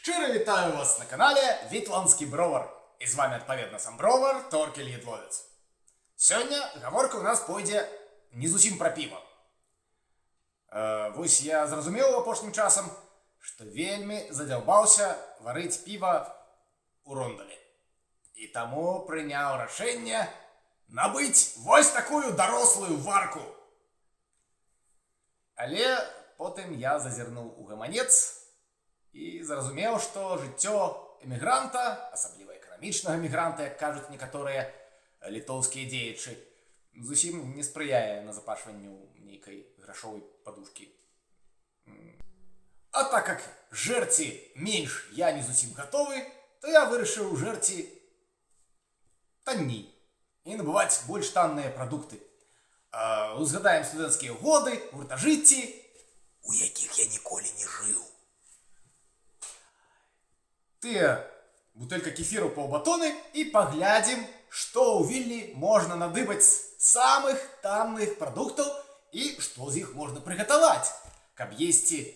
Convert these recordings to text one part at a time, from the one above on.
Щиро вітаю вас на каналі Вітландський Бровар. І з вами, відповідно, сам Бровар, Торкель Єдловець. Сьогодні говорка у нас пойде не зовсім про пиво. Вось я зрозумів опошнім часом, що вельми задовбався варить пиво у рондалі. І тому прийняв рішення набить ось таку дорослую варку. Але потім я зазирнув у гаманець і зрозумів, що життя емігранта, особливо економічного емігранта, як кажуть некоторі литовські діячі, зовсім не сприяє назапашуванню нейкої грошової подушки. А так як жерці менш я не зовсім готовий, то я вирішив жерці танні і набувати більш танні продукти. Згадаємо студентські годи, гуртожитті, у яких я ніколи не жив. Бутылька кефиру полбатоны и поглядим, что у Вильни можно надыбать самых танных продуктов и что из них можно приготовить, каб есці,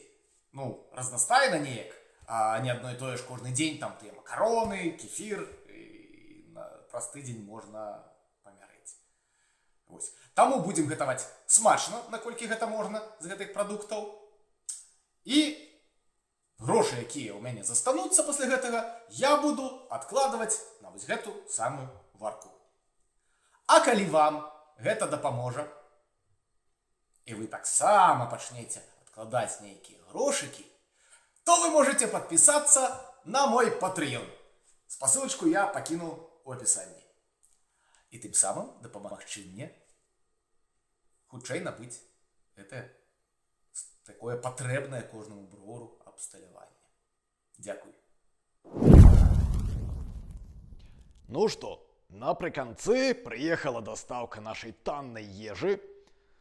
разностайно неяк, а не одно и то ж кожный день, там ты макароны, кефир, и на простый день можно помереть. Вось. Таму будем готовить смачно, наколькі гэта можна з гэтых продуктов. И гроши, якія ў мяне застануцца пасля гэтага, я буду адкладваць на вось гэту самую варку. А калі вам гэта дапаможа, і вы таксама пачнеце адкладаць нейкія грошыкі, то вы можете подписаться на мой Patreon. Спасылочку я пакінуў у апісанні. І тым самым дапамагчы мне хутчэй набыць гэта такое патрэбнае кожнаму бровару обсталяванне. Дякую. Ну что, напрыканцы приехала доставка нашей танной ежи.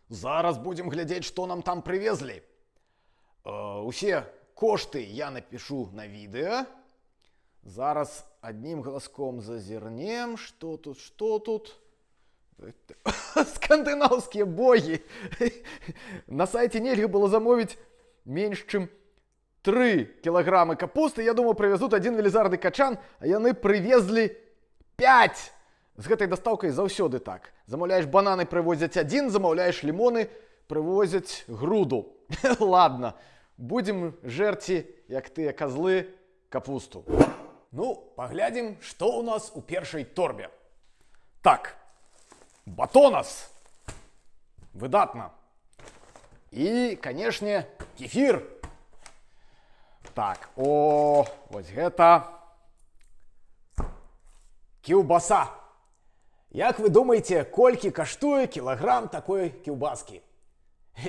Зараз будем глядеть, что нам там привезли. Усе кошты я напишу на видео. Зараз одним глазком зазирнем. Что тут? Скандинавские боги. На сайте нельга было замовить меньше, чем 3 килограммы капусты. Я думаю, привезут один велізарный качан, а яны привезли 5. З гэтай доставкой заўсёды так. Замаўляешь бананы, привозят один, замаўляешь лимоны, привозят груду. Ладно, будем жерці, як тыя козлы, капусту. Ну, поглядим, что у нас у першай торбе. Так, батонас. Выдатно. И, конечно, кефир. Так, вот гэта кіўбаса. Як вы думаете, колькі каштуе кілаграм такой кіўбаскі?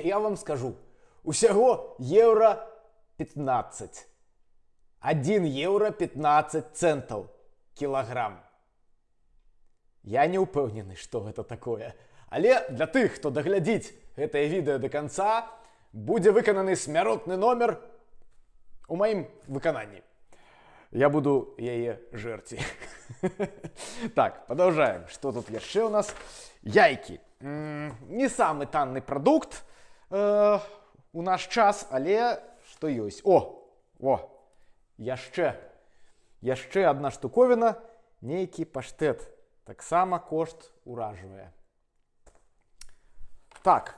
Я вам скажу, усяго евро 15. 1 евро 15 центов кілаграм. Я не упэўнены, што гэта такое. Але для тых, хто даглядзіць гэтае відэо до конца, будзе выкананы смяротны номер у маім выкананні. Я буду яе жерці. Так, продолжаем. Что тут яшчэ у нас? Яйки. Не самый танный продукт у наш час, але што ёсць. Яшчэ одна штуковина. Нейкі паштет. Таксама кошт уражвае. Так,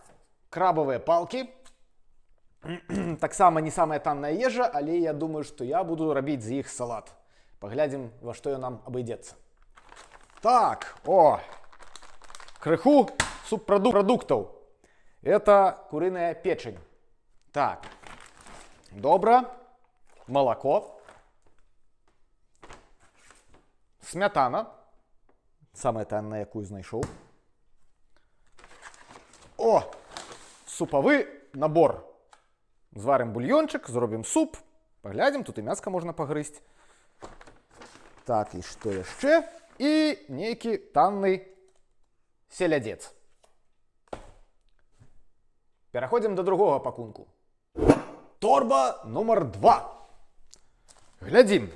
крабовые палки. Таксама не самая танная ежа, але я думаю, што я буду рабіць з іх салат. Паглядзім, во што ён нам абыдзецца. Так, крыху субпрадуктаў. Это курыная печень. Так, добра. Молоко. Смятана. Самая танная, якую знайшоў. Супавы набор. Зварим бульончик, зробим суп. Поглядим, тут и мяско можно погрызть. Так, и что еще? И некий танный селядец. Переходим до другого пакунку. Торба номер 2. Глядим.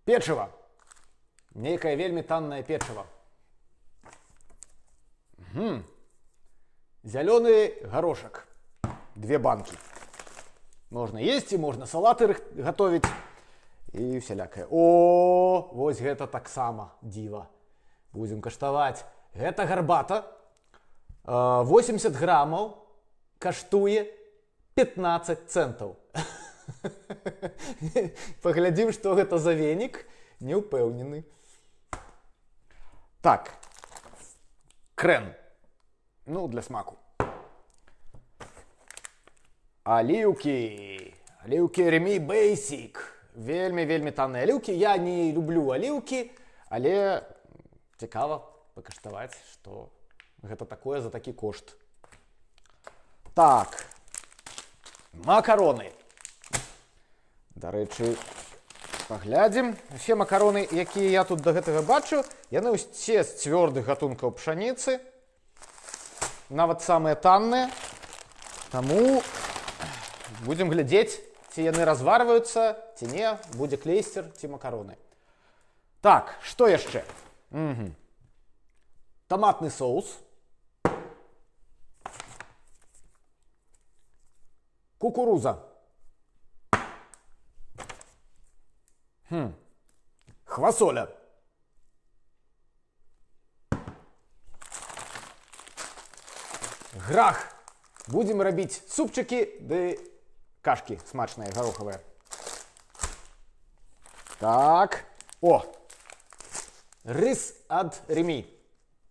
Печиво. Некое вельми танное печиво. Зеленый горошек. 2 банки. Можна есці, можна салаты гатовіць і всялякае. О, вось гэта таксама дзіва. Будзем каштаваць. Гэта гарбата. 80 грамаў каштуе 15 центаў. Паглядзім, што гэта за венік. Не ўпэўнены. Так. Крэн. Ну, для смаку. Аліўкі. Аліўкі Remy Basic. Вельмі танныя аліўкі. Я не люблю аліўкі, але цікава пакаштаваць, што гэта такое за такі кошт. Так. Макароны. Дарэчы, паглядзім. Усе макароны, якія я тут да гэтага бачу, яны ўсе з цвёрдых гатункаў пшаніцы. Нават самыя танныя. Таму будзем глядзець, ці яны разварваюцца, ці не, будзе клейстер, ці макароны. Так, што яшчэ? Томатны соус. Кукуруза. Хвасоля. Грах. Будем рабіць супчыкі ды кашкі смачныя, гарохавыя. Так. О! Рыс ад Remy.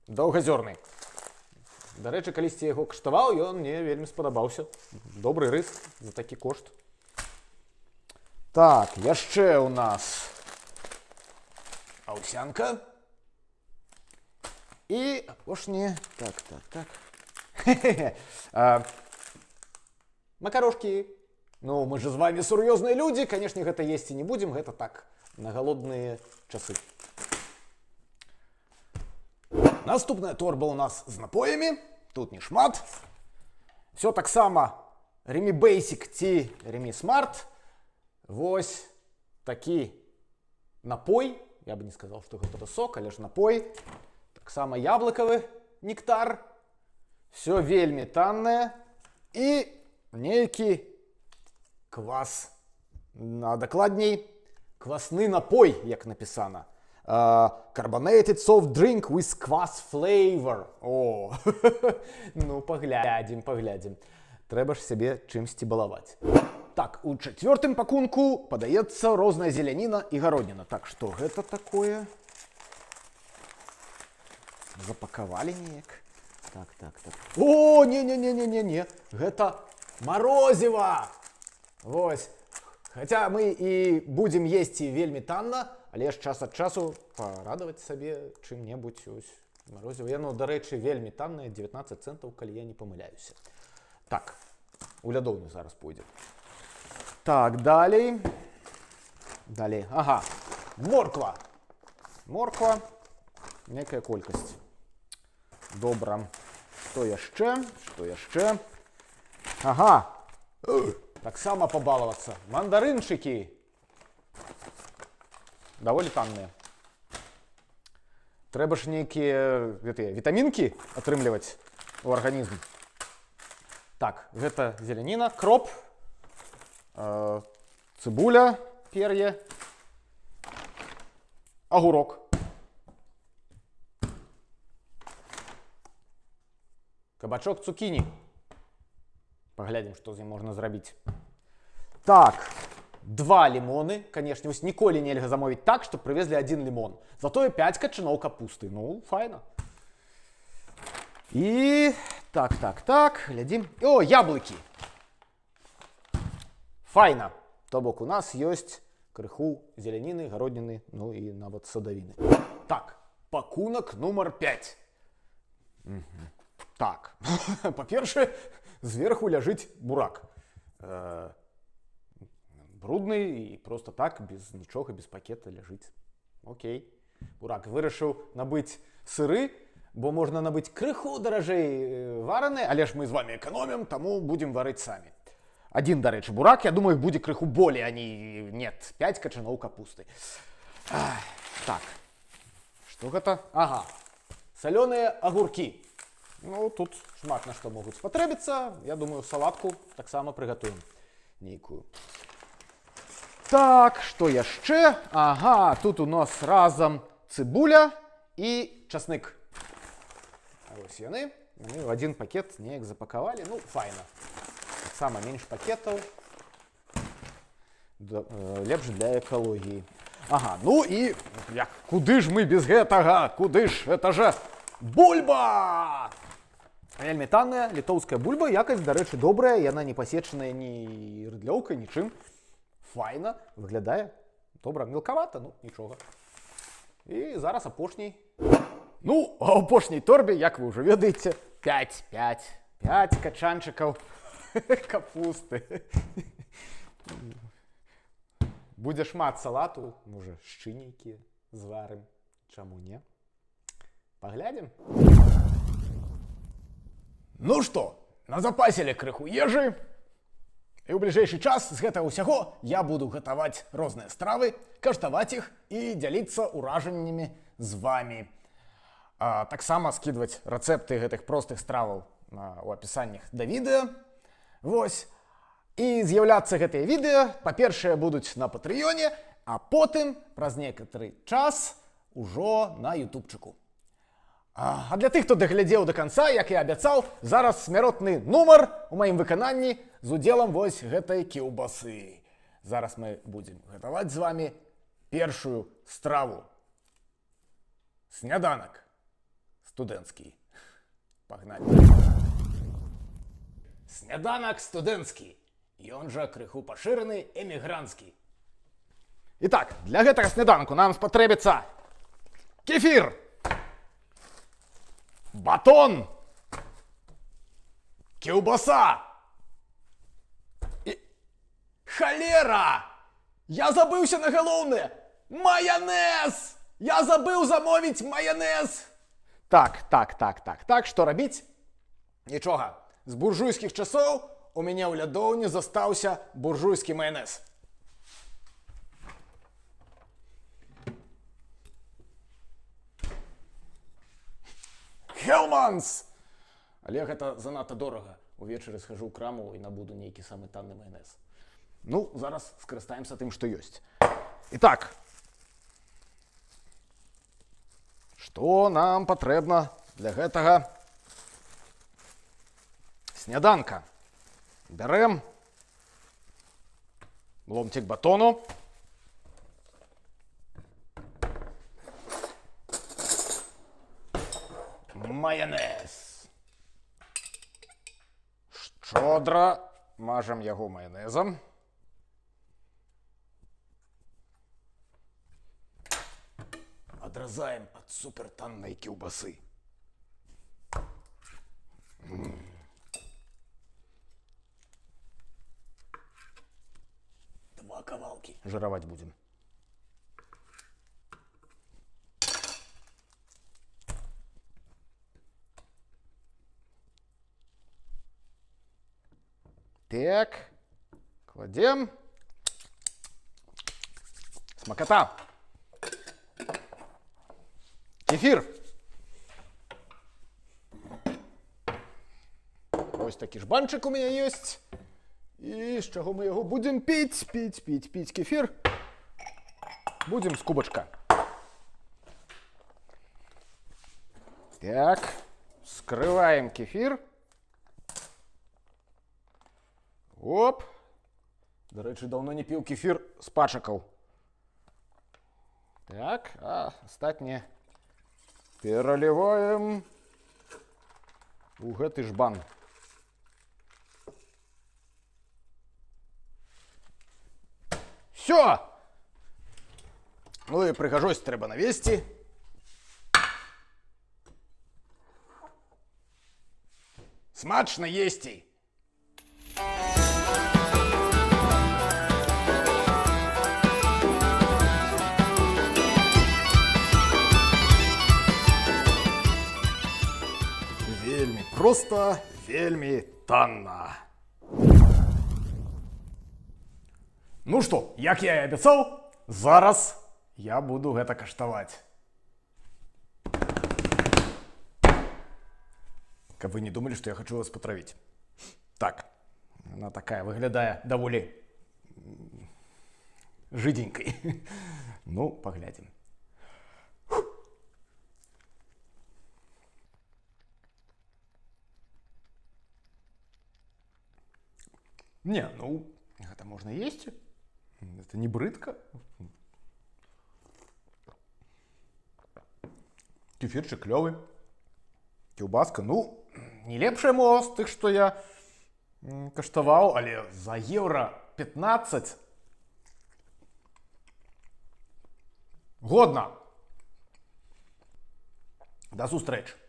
Доўгазёрны. Дарэчы, калісьці яго каштаваў, ён мне вельмі спадабаўся. Добры рыс за такі кошт. Так, яшчэ ў нас аўсянка. І апошні... Так. Макарошкі. Ну, мы же з вами сур'ёзныя людзі, канешне, гэта есці не будзем, гэта так, на галодныя часы. Наступная торба у нас з напоямі. Тут не шмат. Все таксама Remy Basic ці Remy Smart. Вось такі напой. Я бы не сказал, што гэта сок, але ж напой. Таксама яблыкавы нектар. Все вельмі таннае. І нейкі квас. А дакладней, квасны напой, як напісана. Carbonated soft drink with kvass flavor. О, ну паглядзім. Трэба ж сябе чымсьці балаваць. Так, у чацвёртым пакунку падаецца розная зеляніна і гародніна. Так, што гэта такое? Запакавалі неяк. Так. О, не. Гэта марозіва. Вось. Хаця мы і будзем есці вельмі танна, але ж час ад часу парадаваць сабе чым-небудзь. Марозіва. Яно, дарэчы, вельмі таннае, 19 центаў, калі я не памыляюся. Так, у лядоўню зараз пойдзе. Так, далей. Ага, морква. Морква. Некая колькасць. Добра. Што яшчэ? Ага. Таксама пабалавацца. Мандарынчыкі. Даволі танныя. Трэба ж нейкія вітамінкі атрымліваць у арганізм. Так, гэта зеляніна, кроп, цыбуля, пер'е, агурок. Кабачок цукіні. Паглядзім, што з ім можна зрабіць. Так, 2 лімоны. Канешне, вось ніколі нельга замовіць так, што прывезлі 1 лімон. Затое 5 качаноў капусты. Ну, файна. І... Так, глядзім. О, яблыкі. Файна. То бок у нас ёсць крыху зеляніны, гародніны, ну і нават садавіны. Так, пакунак нумар 5. Так, па-першае, зверху ляжыць бурак. Брудны і просто так, без нічога, без пакета ляжыць. Окей. Бурак вырашыў набыць сыры, бо можна набыць крыху даражэй вараны, але ж мы з вами эканомім, таму будзем варыць самі. 1, дарэчы, бурак, я думаю, будзе крыху болей, а не... Нет, 5 качаноў капусты. Так, што гэта? Ага, салёныя агуркі. Ну, тут шмат на што могуць спатрэбіцца. Я думаю, салатку таксама прыгатуем. нейкую. Так, што яшчэ? Ага, тут у нас разам цыбуля і часник. А вось яны. Яны ў адзін пакет неяк запакавалі. Ну, файна. Таксама менш пакетаў. Лепш для экалогіі. Ага, ну і куды ж мы без гэтага? Куды ж? Это же бульба! Вельмі танная літоўская бульба, якасць, дарэчы, добрая, яна не пасечаная ні рыдлёўкай, нічым. Файна, выглядае добра, мелкавата, ну, нічога. І зараз апошні. Ну, а ў апошняй торбе, як вы ўжо ведаеце, 5 качанчыкаў капусты. Будзе шмат салату, можа, шчынейкі зварым, чаму не? Паглядзім. Ну што, назапасілі крыху ежы. І ў бліжэйшы час з гэтага ўсяго я буду гатаваць розныя стравы, каштаваць іх і дзяліцца ўражаннямі з вамі. Таксама скідваць рэцэпты гэтых простых страваў у апісаннях да відэа. Вось. І з'яўляцца гэтыя відэа, па-першае, будуць на Патрыёне, а потым, праз некаторы час, ужо на ютубчыку. А для тых, хто даглядзеў да канца, як я абяцаў, зараз смяротны нумар у маім выкананні з удзелам вось гэтай кіўбасы. Зараз мы будзем гатаваць з вамі першую страву. Сняданак студэнцкі. Пагналі. Сняданак студэнцкі. Ён жа крыху пашыраны эмігранцкі. Итак, для гэтага сняданку нам спатрэбіцца кефір, батон, кіўбаса і... Халера! Я забыўся на галоўнае! Маянез! Я забыў замовіць маянез! Так, што рабіць? Нічога. З буржуйскіх часоў у мяне ў лядоўні застаўся буржуйскі маянез. Хелманс! Але гэта занадта дорага. Увечары схожу ў краму і набуду нейкі самы танны маянез. Ну, зараз скарыстаемся тым, што ёсць. Итак, што нам патрэбна для гэтага сняданка? Бярэм ломцік батону. Маянез. Шчодра мажам яго маянезам. Адразаем ад супертаннай кіўбасы. Два кавалкі. Жыраваць будзем. Так, кладем. Смакота. Кефир. Ось такі жбанчик у меня есть. И з чаго мы его будем пить кефир. Будем с кубочка. Так, скрываем кефир. Оп. До речі, давно не піў кефір з пачакаў. Так, а астатняе пераліваем у гэты жбан. Всё! Ну і прыгажосць трэба навесці. Смачна есці! Вельмі проста, вельмі танна. Ну што, як я і абяцаў, зараз я буду гэта каштаваць. Каб вы не думалі, што я хочу вас патравіць. Так, Она такая выглядае даволі жиденькой. Ну, поглядим. Не, ну, это можно есть. Это не брыдка. Кефирчик клёвый. Кілбаска, ну, не лепшая мо з тых, што я каштаваў, але за еўра 15 годна. До сустрэчы.